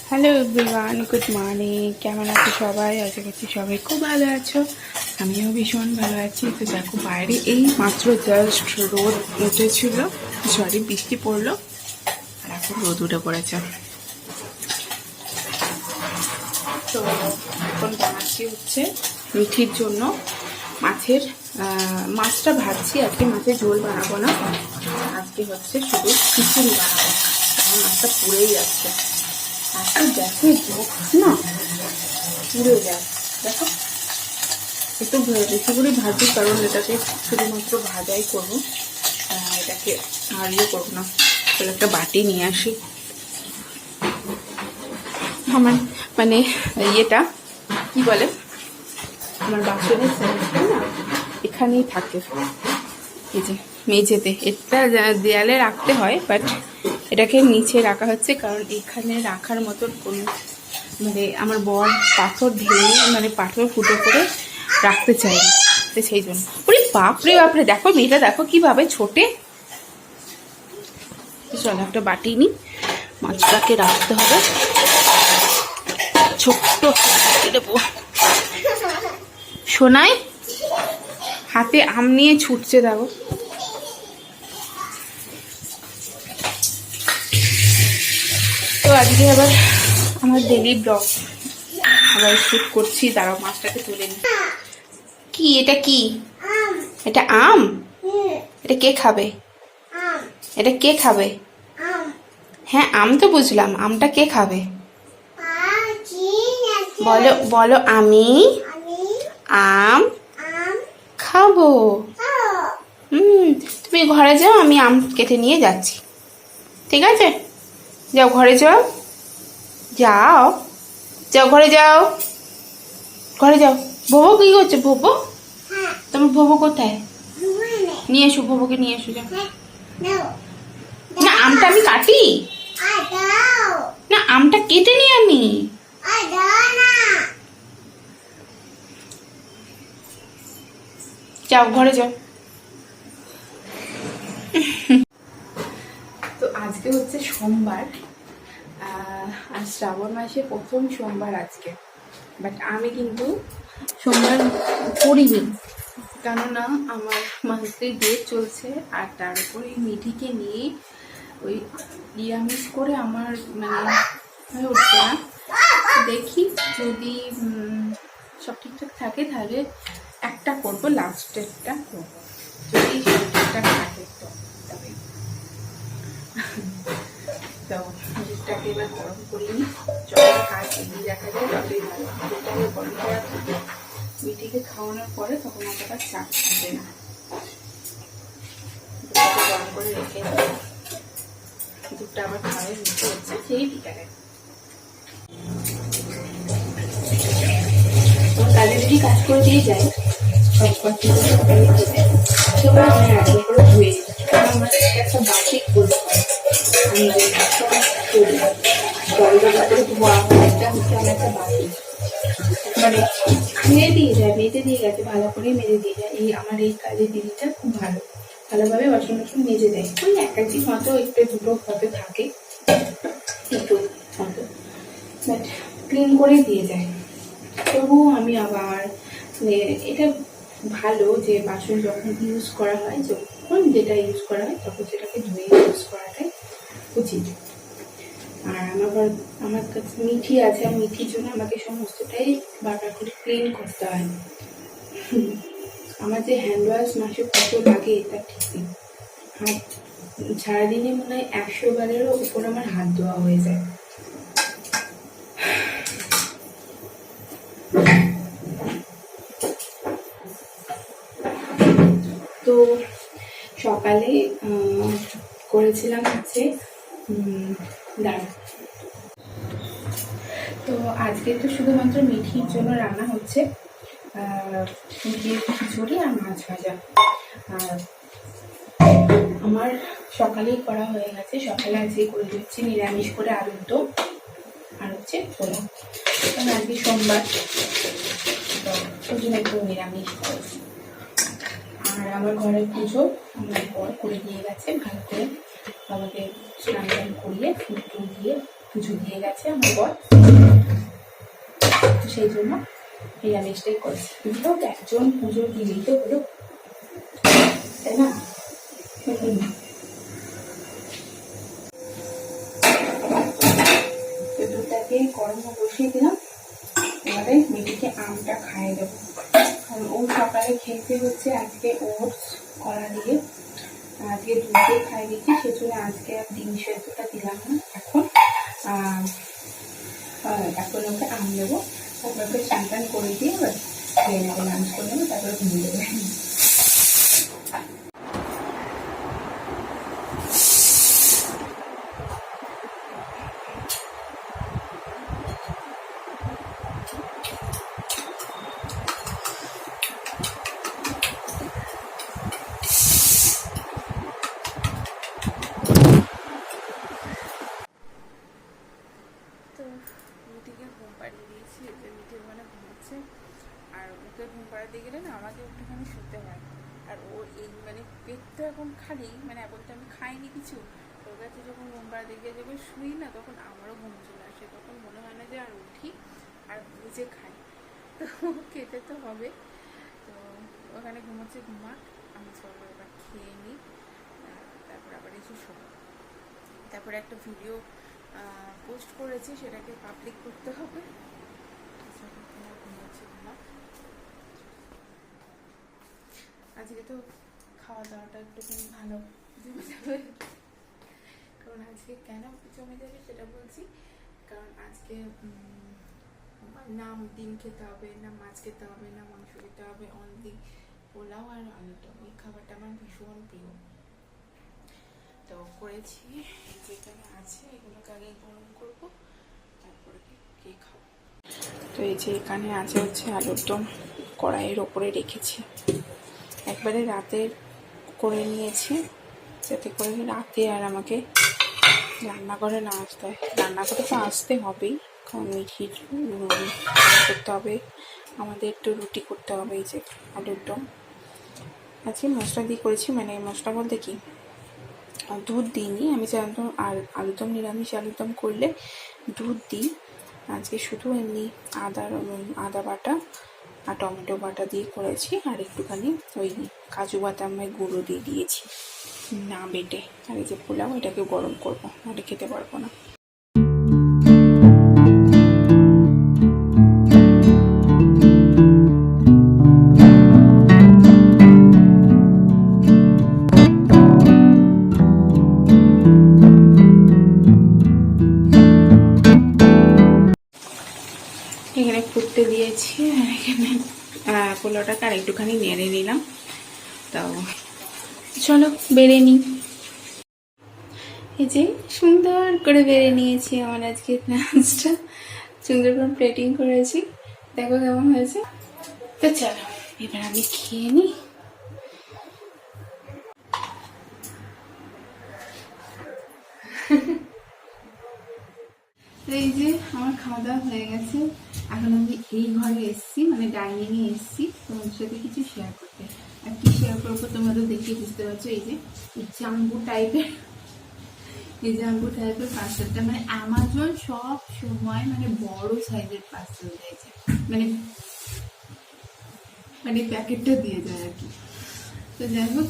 Hello everyone, good morning. কেমন আছো সবাই? আশা করছি সবাই খুব ভালো আছো। আমিও ভীষণ ভালো আছি। তো দেখো, বাইরে এই মাত্র জাস্ট রোদ উঠেছিল, সরি বৃষ্টি পড়লো, আর এখন রোদ উঠে পড়েছে। তো এখন বানাচ্ছি হচ্ছে মিঠির জন্য মাছটা ভাজছি। আজকে মাছের ঝোল বানাবো না, আজকে হচ্ছে শুধু খিচুড়ি বানাবো, কারণ মাছটা পুড়েই যাচ্ছে। আর দেখো না, পুড়ে যায়। দেখো, একটু বেশি করে ভাজি, কারণ এটাকে শুধুমাত্র ভাজাই করবো, এটাকে আর করবো না। তাহলে একটা বাটি নিয়ে আসি। আমার মানে ইয়েটা কি বলে, আমার বাসনের সাইজটা না এখানেই থাকে, এই যে মেঝেতে। এটা দেয়ালে রাখতে হয়, বাট এটাকে নিচে রাখা হচ্ছে, কারণ এখানে রাখার মতন কোনো আমার বর পাথর ঢেলে পাথর ফুটো করে রাখতে চাই না, তো সেই জন্য। ওরে বাপরে বাপরে, দেখো মেয়েটা, দেখো কিভাবে ছোটে। চলো একটা বাটি নিই, মাছটাকে রাখতে হবে। ছোট্ট দেবো, সোনাই হাতে আম নিয়ে ছুটছে, দেখো। তো আজকে আবার আমার ডেলি ব্লগ আবার শুট করছি। দাঁড়াও, মাছটাকে তুলে নিই। কি এটা? কি এটা? আম? এটা কে খাবে? এটা কে খাবে? হ্যাঁ, আম তো বুঝলাম, আমটা কে খাবে? বলো বলো, আমি আম খাবো। তুমি ঘরে যাও, আমি আম কেটে নিয়ে যাচ্ছি, ঠিক আছে? যাও ঘরে যাও, যাও যাও ঘরে যাও, ঘরে যাও। ভোবো কি করছে? ভোবো, তোমার ভোবো কোথায়? নিয়ে এসো, ভোবোকে নিয়ে এসো, যাও। না, আমটা আমি কাটি না, আমটা কেটে নিই আমি। যাও ঘরে যাও। তো আজকে হচ্ছে সোমবার, আর শ্রাবণ মাসে প্রথম সোমবার আজকে। বাট আমি কিন্তু সোমবার করিনি, কেননা আমার মান্থলি ডেট চলছে, আর তার উপরে মিঠিকে নিয়ে ওই নিরামিষ করে আমার হয়ে উঠছে না। দেখি যদি সব ঠিকঠাক থাকে, তাহলে একটা করবো, লাস্টেরটা করবো, যদি সব ঠিকঠাক থাকে তো। তবে তো দুধটাকে এবার গরম করি, যত কাজ এগিয়ে দেখা যায় ততই ভালো। দুধটাকে গরম করার মিঠিকে খাওয়ানোর পরে তখন অতটা চাপ থাকে না। দুধটাকে গরম করে রেখে দুধটা আবার খাওয়াই মিঠে হচ্ছে সেই বিকালে। কাজে যদি কাজ করে দিয়ে যায়, সব কথা সেগুলো আমি রান্না করে ধুয়ে দিই, কারণ আমার একটা বাসিক বলতে হয়। আমি জল ধোয়া একটা হচ্ছে আমার একটা বাসি, মেরে দিয়ে যায়, মেজে দিয়ে গেছে, ভালো করে মেজে দিয়ে যায়। আমার এই কাজের দিদিটা খুব ভালোভাবে বাসন মেজে দেয়। ওই একদিন হয়তো একটু দুটো হয়তো থাকে, একটু হয়তো, বাট ক্লিন করে দিয়ে যায়। তবুও আমি আবার এটা ভালো যে বাসন যখন ইউজ করা হয়, যখন যেটা ইউজ করা হয় তখন সেটাকে ধুয়ে ইউজ করাটাই উচিত। আর আমার কাছে মিঠি আছে, আর মিঠির জন্য আমাকে সমস্তটাই বারবার করে ক্লিন করতে হয়। আমার যে হ্যান্ড ওয়াশ মাসে কত লাগে এটা ঠিক নেই। হাত সারাদিনে মনে হয় 100 বারেরও উপর আমার হাত ধোয়া হয়ে যায়। তো সকালে করেছিলাম হচ্ছে ডাল। তো আজকে তো শুধুমাত্র মিঠির জন্য রান্না হচ্ছে মিঠির খিচুড়ি আর মাছ ভাজা। আর আমার সকালেই করা হয়ে গেছে, সকালে আজকে করে দিচ্ছি নিরামিষ করে আলুর দম আর হচ্ছে ছোলা। কারণ আজকে সোমবার, তো ওই জন্য একটু নিরামিষ করেছি। আর আমার ঘরের পুজো আমার বর করে দিয়ে গেছে, ভালো করে বাবাকে স্নান টান করিয়ে ফুল টুল দিয়ে পুজো দিয়ে গেছে আমার বর, তো সেই জন্য নিরামিষটাই করেছি। কিন্তু একজন পুজো দিলেই তো হলো, তাই না? দুধটাকে গরমে বসিয়ে দিলাম, এবারে মিটিকে আমটা খাইয়ে দেবো। কারণ ও সকালে খেতে হচ্ছে আজকে ওটস কলা দিয়ে, আজকে দুধ দিয়ে খাইয়ে দিচ্ছি, সেজন্য আজকে আর ডিম সেদ্ধটা দিলাম না। এখন ওকে আম দেবো, তারপর ওকে স্নান করে দিয়ে এবার খেয়ে নেবো, লাঞ্চ করে নেবো, তারপরে ঘুমিয়ে দেবো। মিটিকে ঘুম পাড়িয়ে দিয়েছি, যে মিটি মানে ঘুমাচ্ছে। আর ওকে ঘুম পাড়াতে গেলে না আমাকে একটুখানি শুতে হয়। আর ও এই মানে পেটটা এখন খালি, মানে এখন তো আমি খাইনি কিছু, ওর কাছে যখন ঘুম পাড়াতে গিয়ে যখন শুই না, তখন আমারও ঘুম চলে আসে। তখন মনে হয় না যে আর উঠি আর বুঝে খাই, তো খেতে তো হবে। তো ওখানে ঘুমাচ্ছে, ঘুমাক, আমি চলো এবার খেয়ে নিই, তারপর আবার এসে শোবো। তারপরে একটা ভিডিও পোস্ট করেছি, সেটাকে পাবলিক করতে হবে। আজকে তো খাওয়া দাওয়াটা একটুখানি ভালো জমে যাবে। কারণ আজকে কেন জমে যাবে সেটা বলছি, কারণ আজকে না ডিম খেতে হবে, না মাছ খেতে হবে, না মাংস খেতে হবে, অনলি পোলাও আর আলুটা। ওই খাবারটা আমার ভীষণ প্রিয়, তো করেছি। যেখানে আছে এগুলোকে আগে গরম করবো, তারপরে কে খাবো। তো এই যে এখানে আছে হচ্ছে আলুর দম, কড়াইয়ের ওপরে রেখেছি, একবারে রাতের করে নিয়েছি, যাতে করে রাতে আর আমাকে রান্নাঘরে না আসতে হয়। রান্নাঘরে তো আসতে হবেই, কারণ মিঠির করতে হবে, আমাদের একটু রুটি করতে হবে। এই যে আলুর দম আজকে মশলা দিয়ে করেছি, মানে মশলা বলতে কি, দুধ দিইনি আমি, সাধারণত আর আলুদম নিরামিষ আলুদম করলে দুধ দিই। আজকে শুধু এমনি আদা বাটা আর টমেটো বাটা দিয়ে করেছি, আর একটুখানি ওই কাজু বাদামের গুঁড়ো দিয়ে দিয়েছি, না বেটে। আর এই যে পোলাও, এটাকে গরম করবো, নাহলে খেতে পারবো না। এখানে ফুটতে দিয়েছি, আর এখানে পোলাওটাকে আর একটুখানি নেড়ে নিলাম। তো চলো বেড়ে নিই। এই যে সুন্দর করে বেড়ে নিয়েছি আমার আজকে লাঞ্চটা, সুন্দর করে প্লেটিং করেছি, দেখো কেমন হয়েছে। তো চলো এবার আমি খেয়ে নিই। এই যে আমার খাওয়া দাওয়া হয়ে গেছে, এখন আমি এই ঘরে এসেছি, মানে ডাইনিংয়ে এসেছি তোমাদের সাথে কিছু শেয়ার করতে। আর কি শেয়ার করবো তোমরা তো দেখে বুঝতে পারছো, এই যে জাম্বু টাইপের, এই জাম্বু টাইপের পার্সেলটা, মানে অ্যামাজন সব সময় মানে বড় সাইজের পার্সেল দিয়েছে, মানে মানে প্যাকেটটা দিয়ে যায় আর কি। তো যাই হোক,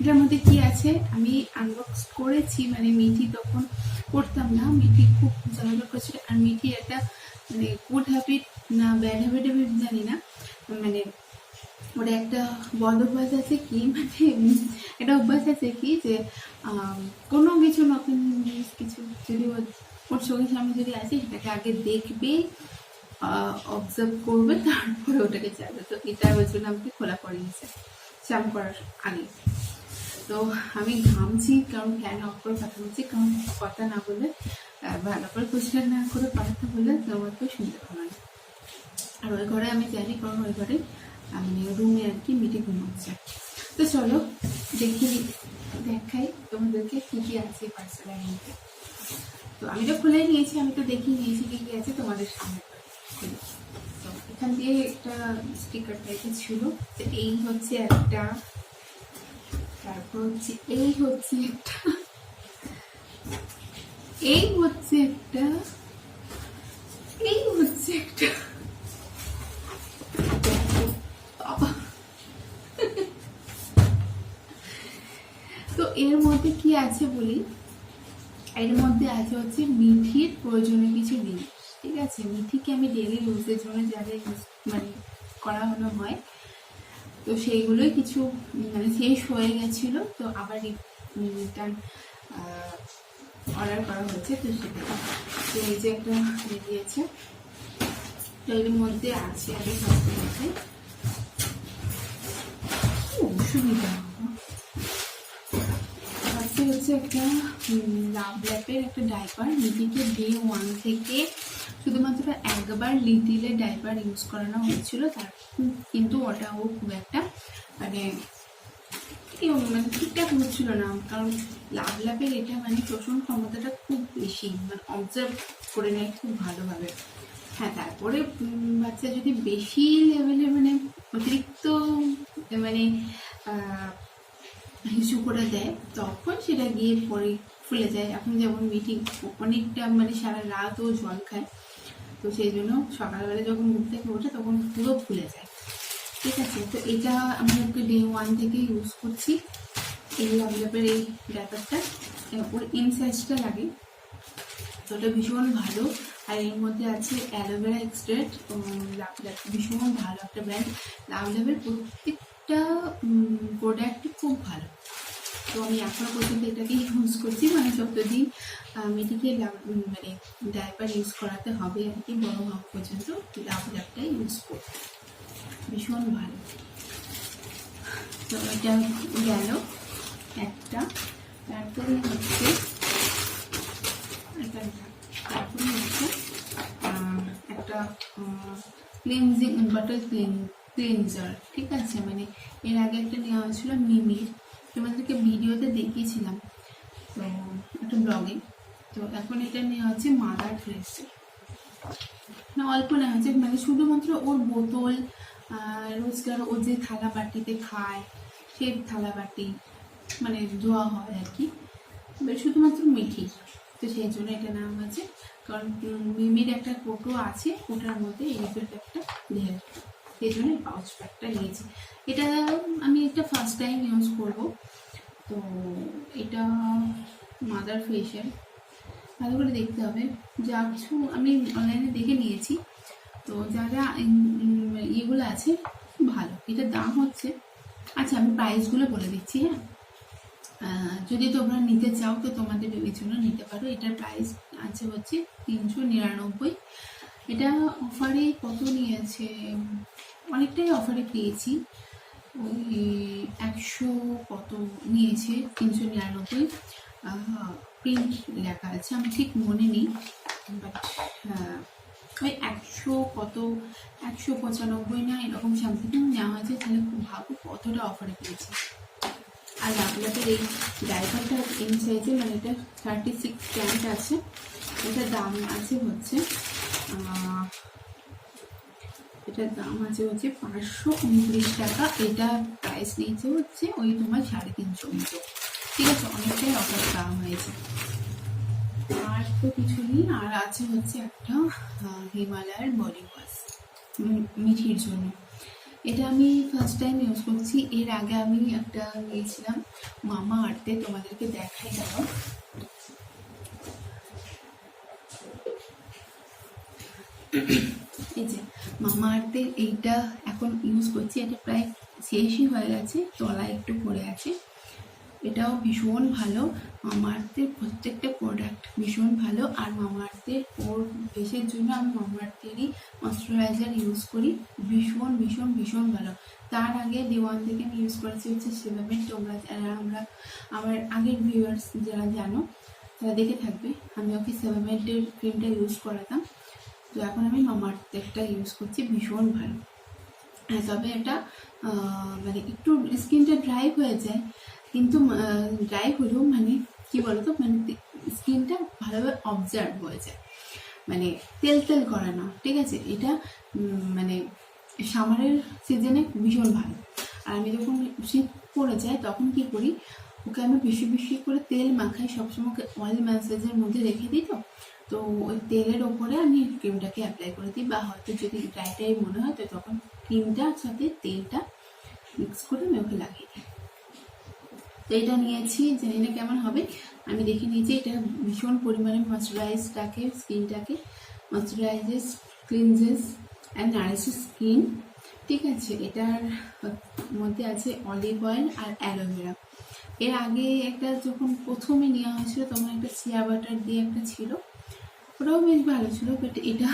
এটার মধ্যে কি আছে আমি আনবক্স করেছি, মানে মিঠি তখন করতাম না, মিঠি খুব জ্বালাতন করছিল। আর মিঠি একটা মানে গুড হ্যাবিট না ব্যাড হ্যাবিট আমি জানি না, মানে ওটা একটা বদ অভ্যাস আছে কি, মানে একটা অভ্যাস আছে কি, যে কোনো কিছু নতুন জিনিস কিছু যদি ওর চোখের সামনে যদি আসে, সেটাকে আগে দেখবে, অবজার্ভ করবে, তারপরে ওটাকে চাইবে। তো এটা ওই জন্য আমাকে খোলা পড়িয়েছে চান করার আগে। তো আমি ঘামছি, কারণ ফ্যান অফ করে কথা বলছি, কারণ কথা না বলে, ভালো করে পরিষ্কার না করে কথা বললে তোমার তো শুনতে পাবে না। আর ওই ঘরে আমি জানি, কারণ ওই ঘরে মানে রুমে আর কি মিটি ঘুমাচ্ছে। তো চলো দেখাই তোমাদেরকে কি কি আছে পার্সেলের মধ্যে। তো আমি তো খুলে নিয়েছি, আমি তো দেখিয়ে নিয়েছি কি কি আছে তোমাদের সামনে। তো এখান দিয়ে একটা স্টিকার টাইপের ছিল, তো এই হচ্ছে একটা, তারপর হচ্ছে এই হচ্ছে একটা, এই হচ্ছে একটা, এই হচ্ছে একটা বাবা। তো এর মধ্যে কি আছে বলি, এর মধ্যে আছে হচ্ছে মিঠির প্রয়োজনীয় কিছু জিনিস, ঠিক আছে। মিঠিকে আমি ডেলি ইউজের জন্য যাদের মানে করানো হয়, তো সেইগুলোই কিছু মানে শেষ হয়ে গেছিলো, তো আবার রিটার্ন অর্ডার করা হয়েছে। তো সেটা তো এই যে একটা বেরিয়েছে, তো এর মধ্যে আছে আগে ফার্স্টে আছে অসুবিধা হচ্ছে একটা লাভ ল্যাপের একটা ডাইপার। লিটিলকে ডে 1 থেকে শুধুমাত্র একবার লিটিলে ডাইপার ইউজ করানো হয়েছিল, তার কিন্তু ওটাও খুব একটা মানে মানে ঠিকঠাক হচ্ছিল না, কারণ লাভ ল্যাপের এটা মানে শোষণ ক্ষমতাটা খুব বেশি, মানে অবজার্ভ করে নেয় খুব ভালোভাবে। হ্যাঁ, তারপরে বাচ্চা যদি বেশি লেভেলে মানে অতিরিক্ত মানে হিসু করে দেয়, তখন সেটা গিয়ে পরে ফুলে যায়। এখন যেমন মিটি অনেকটা মানে সারা রাতও জল খায়, তো সেই জন্য সকালবেলা যখন মুখ থেকে ওঠে তখন পুরো ফুলে যায়, ঠিক আছে। তো এটা আমি ওকে ডে 1 থেকে ইউজ করছি, এই লাভ ল্যাপের এই ডাইপারটা। ওর ইনসাইজটা লাগে, তো ওটা ভীষণ ভালো। আর এর মধ্যে আছে অ্যালোভেরা এক্সট্রাক্ট। লাভ ল্যাপ ভীষণ ভালো একটা ব্র্যান্ড, লাভ ল্যাপের প্রত্যেকটা প্রোডাক্ট খুব ভালো। তো আমি এখনো পর্যন্ত এটাকে ইউজ করছি, মানে যতদিন মেয়েটিকে মানে ডাইপার ইউজ করাতে হবে আর কি, বড় হওয়া পর্যন্ত লাভ ল্যাপটাই ইউজ করতে ভীষণ ভালো। তো এটা গেল একটা। তারপরে হচ্ছে একটা ক্লিনজিং বাটার ক্লিনজার, ঠিক আছে। মানে এর আগে একটা নেওয়া হয়েছিল মিমির, তোমাদেরকে ভিডিওতে দেখিয়েছিলাম তো একটা ব্লগে। তো এখন এটা নেওয়া হচ্ছে মাদার ফ্রেশের, না অল্প নেওয়া হচ্ছে, মানে শুধুমাত্র ওর বোতল, রোজকার ও যে থালা বাটিতে খায় সেই থালা বাটি মানে ধোয়া হয় আর কি, শুধুমাত্র মিঠি। তো সেই জন্য এটা নেওয়া হয়েছে, কারণ মিমির একটা কোটো আছে, ওটার মধ্যে এই একটা ঢের, সেই জন্য এই পাউচ প্যাকটা নিয়েছি। এটা আমি একটা ফার্স্ট টাইম ইউজ করব। তো এটা মাদার ফেশিয়াল, ভালো করে দেখতে হবে, যা কিছু আমি অনলাইনে দেখে নিয়েছি। তো যারা ইয়েগুলো আছে ভালো, এটার দাম হচ্ছে, আচ্ছা আমি প্রাইসগুলো বলে দিচ্ছি। হ্যাঁ, যদি তোমরা নিতে চাও তো তোমাদের বেবির জন্য নিতে পারো। এটার প্রাইস আছে হচ্ছে 399। এটা অফারে কত নিয়েছে, অনেকটাই অফারে পেয়েছি, ওই 100 কত নিয়েছে, 399 প্রিন্ট লেখা আছে, আমি ঠিক মনে নেই, বাট ওই 100 কত 195 না এরকম সামথিং নেওয়া হয়েছে। তাহলে খুব ভাবো কতটা অফারে পেয়েছি। আর লাভ ল্যাপের এই ডাইপারটা ইন সাইজে, মানে এটা 36 ক্যারেট আছে। এটার দাম আছে হচ্ছে এটার দাম আছে হচ্ছে 529 টাকা। এটা প্রাইস নিয়েছে হচ্ছে ওই তোমার 350 মতো, ঠিক আছে। অনেকটাই অফার দাম হয়েছে। আর তো কিছু নেই। আর আছে হচ্ছে একটা হিমালয়ের বডি ওয়াশ মিঠির জন্য, এটা আমি ফার্স্ট টাইম ইউজ করছি। এর আগে আমি একটা নিয়েছিলাম মামা আর্থে, তোমাদেরকে দেখাই দেবো। এই যে মামা আর্থের এইটা এখন ইউজ করছি, এটা প্রায় শেষই হয়ে গেছে, তলায় একটু পড়ে আছে। এটাও ভীষণ ভালো, মামা আর্থের প্রত্যেকটা প্রোডাক্ট ভীষণ ভালো। আর মামা আর্থের ওর ফেসের জন্য আমি মামা আর্থেরই ময়শ্চারাইজার ইউজ করি, ভীষণ ভীষণ ভীষণ ভালো। তার আগে ডে 1 থেকে আমি ইউজ করেছি হচ্ছে সেভামেন্ট। তোমরা যারা আমার আগের ভিউয়ার্স যারা জানো তারা দেখে থাকবে, আমি ওকে সেভামেন্টের ক্রিমটা ইউজ করাতাম। তো এখন আমি মামা আর্থেরটা ইউজ করছি, ভীষণ ভালো। হ্যাঁ, তবে এটা মানে একটু স্কিনটা ড্রাই হয়ে যায়, কিন্তু ড্রাই হলেও মানে কি বলতো, মানে স্কিনটা ভালোভাবে অবজার্ভ হয়ে যায়, মানে তেল তেল করে না, ঠিক আছে। এটা মানে সামারের সিজনে ভীষণ ভালো। আর আমি যখন শীত পড়ে যায় তখন কি করি, ওকে আমি বেশি বেশি করে তেল মাখাই, সবসময় ওকে অয়েল ম্যাসাজের মধ্যে রেখে দিই। তো ওই তেলের ওপরে আমি ক্রিমটাকে অ্যাপ্লাই করে দিই, বা হয়তো যদি ড্রাই ড্রাই মনে হয় তো তখন ক্রিমটার সাথে তেলটা মিক্স করে আমি ওকে লাগিয়ে দিই। তো এটা নিয়েছি, জানি না কেমন হবে, আমি দেখে নিয়েছি এটা ভীষণ পরিমাণে ময়শ্চারাইজটাকে, স্কিনটাকে ময়শ্চারাইজেস, ক্লিনজেস অ্যান্ড নারিশেস স্কিন। ঠিক আছে, এটার মধ্যে আছে অলিভ অয়েল আর অ্যালোভেরা। এর আগে একটা যখন প্রথমে নেওয়া হয়েছিল তখন একটা চিয়া বাটার দিয়ে একটা ছিল, ওটাও বেশ ভালো ছিল, বাট এটা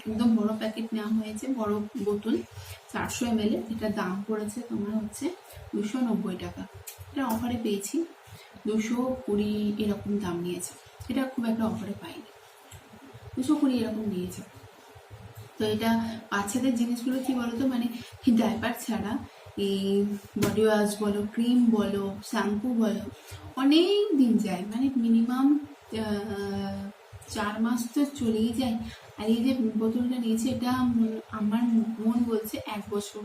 একদম বড় প্যাকেট নেওয়া হয়েছে, বড় বোতল 400 ml। এটা দাম পড়েছে তোমার হচ্ছে 290 টাকা। এটা অফারে পেয়েছি, 220 এরকম দাম নিয়েছে। এটা খুব একটা অফারে পাইনি, 220 এরকম নিয়েছে। তো এটা বাচ্চাদের জিনিসগুলো কি বলতো, মানে ডাইপার ছাড়া এই বডি ওয়াশ বলো, ক্রিম বলো, শ্যাম্পু বলো, অনেক দিন যায়, মানে মিনিমাম 4 মাস তো চলেই যায়। আর এই যে বোতলটা নিয়েছি, এটা আমার মন বলছে 1 বছর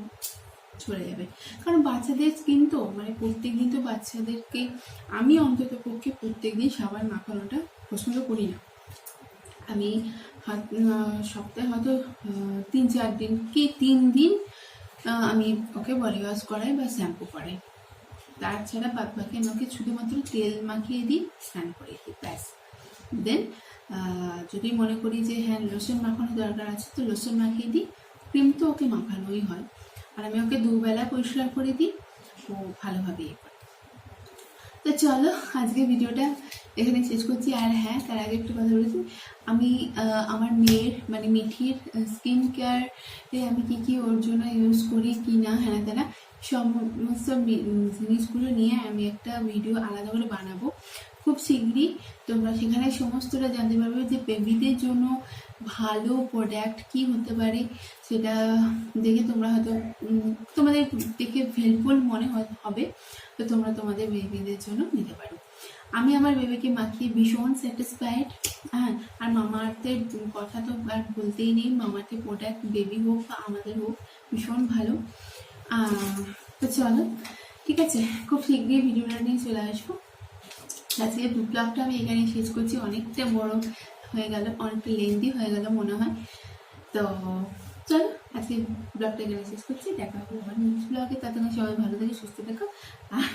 চলে যাবে। কারণ বাচ্চাদের স্কিন তো, মানে প্রত্যেকদিন তো বাচ্চাদেরকে, আমি অন্তত পক্ষে প্রত্যেকদিন সাবান মাখানোটা পছন্দ করি না। আমি সপ্তাহে হয়তো 3-4 দিন কি 3 দিন আমি ওকে বডি ওয়াশ করাই বা শ্যাম্পু করাই, তাছাড়া বাদ বাকি আমি ওকে শুধুমাত্র তেল মাখিয়ে দিই, স্নান করিয়ে দিই, ব্যাস। দেন যদি মনে করি যে হ্যাঁ লোশন মাখানো দরকার আছে তো লোশন মাখিয়ে দিই, ক্রিম তো ওকে মাখানোই হয়। আর আমি ওকে 2 বেলা পরিষ্কার করে দিই, ও ভালোভাবে ইয়ে করে। তো চলো আজকে ভিডিওটা এখানে শেষ করছি। আর হ্যাঁ, তার আগে একটু কথা বলেছি, আমি আমার মেয়ের মানে মিঠির স্কিন কেয়ারে আমি কি ওর জন্য ইউজ করি কি না, হ্যাঁ তারা সমস্ত জিনিসগুলো নিয়ে আমি একটা ভিডিও আলাদা করে বানাবো খুব শীঘ্রই। তোমরা সেখানে সমস্তটা জানতে পারবে যে বেবিদের জন্য ভালো প্রোডাক্ট কি হতে পারে, সেটা দেখে তোমরা হয়তো তোমাদের দেখে হেল্পফুল মনে হবে, তো তোমরা তোমাদের বেবিদের জন্য নিতে পারো। আমি আমার বেবিকে মাখিয়ে ভীষণ স্যাটিসফাইড। হ্যাঁ, আর মামাআর্থের কথা তো আর বলতেই নেই, মামাআর্থের প্রোডাক্ট বেবি হোক বা আমাদের হোক ভীষণ ভালো। তো চলো ঠিক আছে, খুব শীঘ্রই ভিডিওটা নিয়ে চলে আসবো। আজকে ব্লগটা আমি এখানে শেষ করছি, অনেকটা বড় হয়ে গেল, অনেকটা লেন্দি হয়ে গেল মনে হয়। তো চলো আজকে ব্লগটা এখানে শেষ করছি, দেখা হবে আমার নেক্সট ব্লগে। ততক্ষণ সবাই ভালো থেকে সুস্থ থেকো। আর